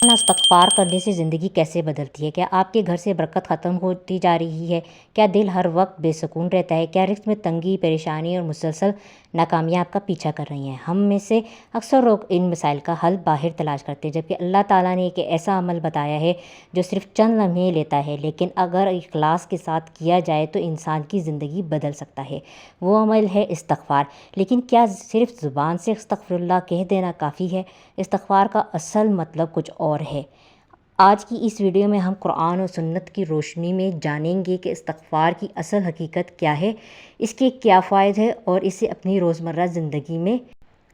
روزانہ استغفار کرنے سے زندگی کیسے بدلتی ہے؟ کیا آپ کے گھر سے برکت ختم ہوتی جا رہی ہے؟ کیا دل ہر وقت بے سکون رہتا ہے؟ کیا رزق میں تنگی، پریشانی اور مسلسل ناکامیاں آپ کا پیچھا کر رہی ہیں؟ ہم میں سے اکثر لوگ ان مسائل کا حل باہر تلاش کرتے ہیں، جبکہ اللہ تعالیٰ نے ایک ایسا عمل بتایا ہے جو صرف چند لمحے لیتا ہے، لیکن اگر اخلاص کے ساتھ کیا جائے تو انسان کی زندگی بدل سکتا ہے۔ وہ عمل ہے استغفار۔ لیکن کیا صرف زبان سے استغفر اللہ کہہ دینا کافی ہے؟ استغفار کا اصل مطلب کچھ اور ہے۔ آج کی اس ویڈیو میں ہم قرآن و سنت کی روشنی میں جانیں گے کہ استغفار کی اصل حقیقت کیا ہے، اس کے کیا فوائد ہیں اور اسے اپنی روزمرہ زندگی میں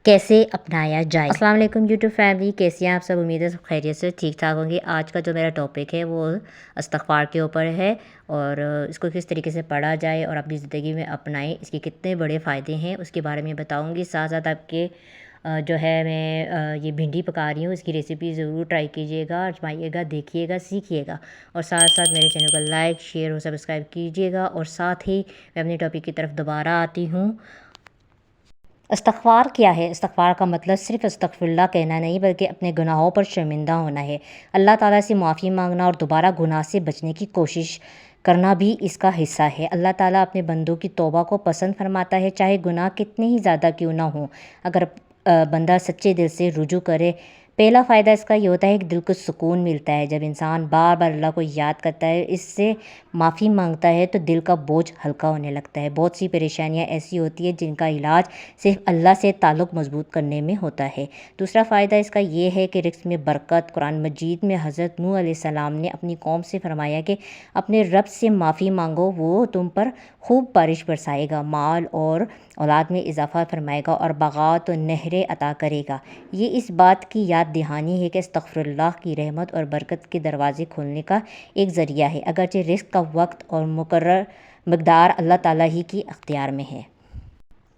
کیسے اپنایا جائے۔ السلام علیکم یوٹیوب فیملی، کیسی ہیں آپ سب؟ امید ہے سب خیریت سے ٹھیک ٹھاک ہوں گے۔ آج کا جو میرا ٹاپک ہے وہ استغفار کے اوپر ہے، اور اس کو کس طریقے سے پڑھا جائے اور اپنی زندگی میں اپنائیں، اس کے کتنے بڑے فائدے ہیں اس کے بارے میں بتاؤں گی۔ ساتھ ساتھ آپ کے جو ہے میں یہ بھنڈی پکا رہی ہوں، اس کی ریسیپی ضرور ٹرائی کیجیے گا، آزمائیے گا، دیکھیے گا، سیکھیے گا، اور ساتھ ساتھ میرے چینل کو لائک، شیئر اور سبسکرائب کیجیے گا۔ اور ساتھ ہی میں اپنے ٹاپک کی طرف دوبارہ آتی ہوں۔ استغفار کیا ہے؟ استغفار کا مطلب صرف استغفر اللہ کہنا نہیں، بلکہ اپنے گناہوں پر شرمندہ ہونا ہے۔ اللہ تعالیٰ سے معافی مانگنا اور دوبارہ گناہ سے بچنے کی کوشش کرنا بھی اس کا حصہ ہے۔ اللہ تعالیٰ اپنے بندوں کی توبہ کو پسند فرماتا ہے، چاہے گناہ کتنے ہی زیادہ کیوں نہ ہوں، اگر بندہ سچے دل سے رجوع کرے۔ پہلا فائدہ اس کا یہ ہوتا ہے کہ دل کو سکون ملتا ہے۔ جب انسان بار بار اللہ کو یاد کرتا ہے، اس سے معافی مانگتا ہے، تو دل کا بوجھ ہلکا ہونے لگتا ہے۔ بہت سی پریشانیاں ایسی ہوتی ہیں جن کا علاج صرف اللہ سے تعلق مضبوط کرنے میں ہوتا ہے۔ دوسرا فائدہ اس کا یہ ہے کہ رزق میں برکت۔ قرآن مجید میں حضرت نوح علیہ السلام نے اپنی قوم سے فرمایا کہ اپنے رب سے معافی مانگو، وہ تم پر خوب بارش برسائے گا، مال اور اولاد میں اضافہ فرمائے گا اور باغات و نہریں عطا کرے گا۔ یہ اس بات کی یاد دہانی ہے کہ استغفر اللہ کی رحمت اور برکت کے دروازے کھولنے کا ایک ذریعہ ہے، اگرچہ رزق کا وقت اور مقرر مقدار اللہ تعالیٰ ہی کی اختیار میں ہے۔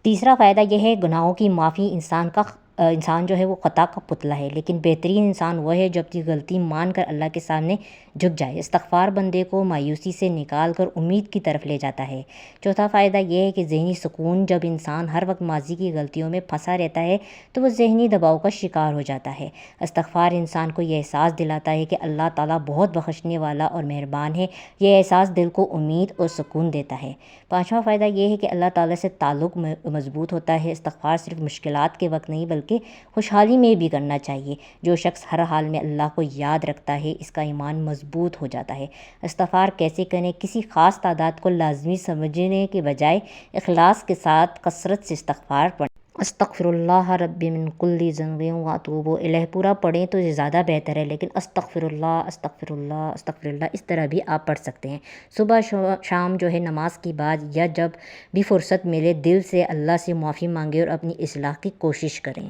تیسرا فائدہ یہ ہے گناہوں کی معافی۔ انسان جو ہے وہ خطا کا پتلا ہے، لیکن بہترین انسان وہ ہے جو اپنی غلطی مان کر اللہ کے سامنے جھک جائے۔ استغفار بندے کو مایوسی سے نکال کر امید کی طرف لے جاتا ہے۔ چوتھا فائدہ یہ ہے کہ ذہنی سکون۔ جب انسان ہر وقت ماضی کی غلطیوں میں پھنسا رہتا ہے تو وہ ذہنی دباؤ کا شکار ہو جاتا ہے۔ استغفار انسان کو یہ احساس دلاتا ہے کہ اللہ تعالیٰ بہت بخشنے والا اور مہربان ہے۔ یہ احساس دل کو امید اور سکون دیتا ہے۔ پانچواں فائدہ یہ ہے کہ اللہ تعالیٰ سے تعلق مضبوط ہوتا ہے۔ استغفار صرف مشکلات کے وقت نہیں بلکہ خوشحالی میں بھی کرنا چاہیے۔ جو شخص ہر حال میں اللہ کو یاد رکھتا ہے، اس کا ایمان مضبوط ہو جاتا ہے۔ استغفار کیسے کریں؟ کسی خاص تعداد کو لازمی سمجھنے کے بجائے اخلاص کے ساتھ کثرت سے استغفار پڑھیں۔ استغفر اللہ ربی من کل ذنب واتوب الیہ پورا پڑھیں تو یہ زیادہ بہتر ہے، لیکن استغفر اللہ استغفر اللہ استغفر اللہ اس طرح بھی آپ پڑھ سکتے ہیں۔ صبح شام جو ہے نماز کے بعد یا جب بھی فرصت ملے، دل سے اللہ سے معافی مانگیں اور اپنی اصلاح کی کوشش کریں۔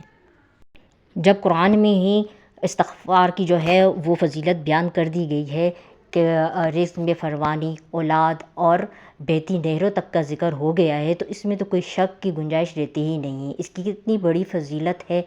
جب قرآن میں ہی استغفار کی جو ہے وہ فضیلت بیان کر دی گئی ہے کہ رزق میں فراوانی، اولاد اور بہتی نہروں تک کا ذکر ہو گیا ہے، تو اس میں تو کوئی شک کی گنجائش رہتی ہی نہیں ہے۔ اس کی کتنی بڑی فضیلت ہے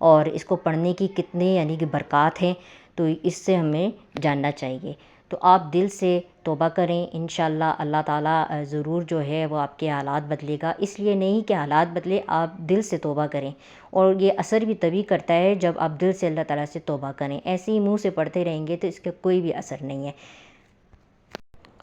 اور اس کو پڑھنے کی کتنے یعنی کہ برکات ہیں، تو اس سے ہمیں جاننا چاہیے۔ تو آپ دل سے توبہ کریں، انشاءاللہ اللہ تعالیٰ ضرور جو ہے وہ آپ کے حالات بدلے گا۔ اس لیے نہیں کہ حالات بدلے، آپ دل سے توبہ کریں، اور یہ اثر بھی تبھی کرتا ہے جب آپ دل سے اللہ تعالیٰ سے توبہ کریں۔ ایسے ہی منہ سے پڑھتے رہیں گے تو اس کا کوئی بھی اثر نہیں ہے۔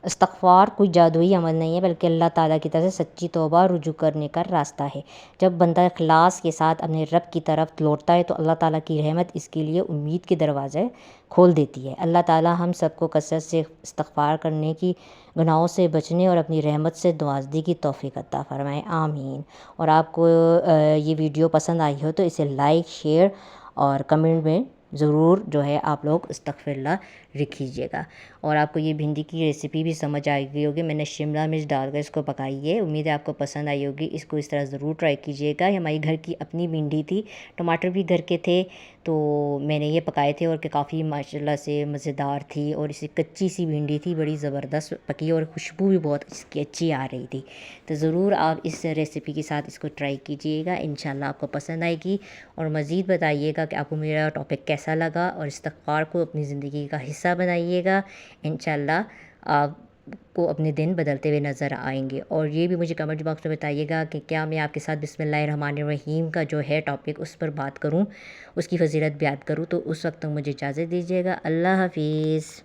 استغفار کوئی جادوئی عمل نہیں ہے، بلکہ اللہ تعالیٰ کی طرف سے سچی توبہ رجوع کرنے کا راستہ ہے۔ جب بندہ اخلاص کے ساتھ اپنے رب کی طرف لوٹتا ہے تو اللہ تعالیٰ کی رحمت اس کے لیے امید کے دروازے کھول دیتی ہے۔ اللہ تعالیٰ ہم سب کو کثرت سے استغفار کرنے کی، گناہوں سے بچنے اور اپنی رحمت سے نوازنے کی توفیق عطا فرمائے، آمین۔ اور آپ کو یہ ویڈیو پسند آئی ہو تو اسے لائک، شیئر اور کمنٹ میں ضرور جو ہے آپ لوگ استغفر اللہ لکھیجیے گا۔ اور آپ کو یہ بھنڈی کی ریسیپی بھی سمجھ آ گئی ہوگی، میں نے شملہ مرچ ڈال کر اس کو پکائی ہے، امید ہے آپ کو پسند آئی ہوگی۔ اس کو اس طرح ضرور ٹرائی کیجیے گا۔ یہ ہماری گھر کی اپنی بھنڈی تھی، ٹماٹر بھی گھر کے تھے، تو میں نے یہ پکائے تھے اور کہ کافی ماشاءاللہ سے مزیدار تھی، اور اسے کچی سی بھنڈی تھی، بڑی زبردست پکی اور خوشبو بھی بہت اس کی اچھی آ رہی تھی۔ تو ضرور آپ اس ریسیپی کے ساتھ اس کو ٹرائی کیجیے گا، انشاءاللہ آپ کو پسند آئے گی۔ اور مزید بتائیے گا کہ آپ کو میرا ٹاپک کیسا لگا، اور استغفار کو اپنی زندگی کا حصہ بنائیے گا، انشاءاللہ آپ کو اپنے دن بدلتے ہوئے نظر آئیں گے۔ اور یہ بھی مجھے کمنٹ باکس میں بتائیے گا کہ کیا میں آپ کے ساتھ بسم اللہ الرحمن الرحیم کا جو ہے ٹاپک اس پر بات کروں، اس کی فضیلت بیان کروں۔ تو اس وقت تک مجھے اجازت دیجیے گا۔ اللہ حافظ۔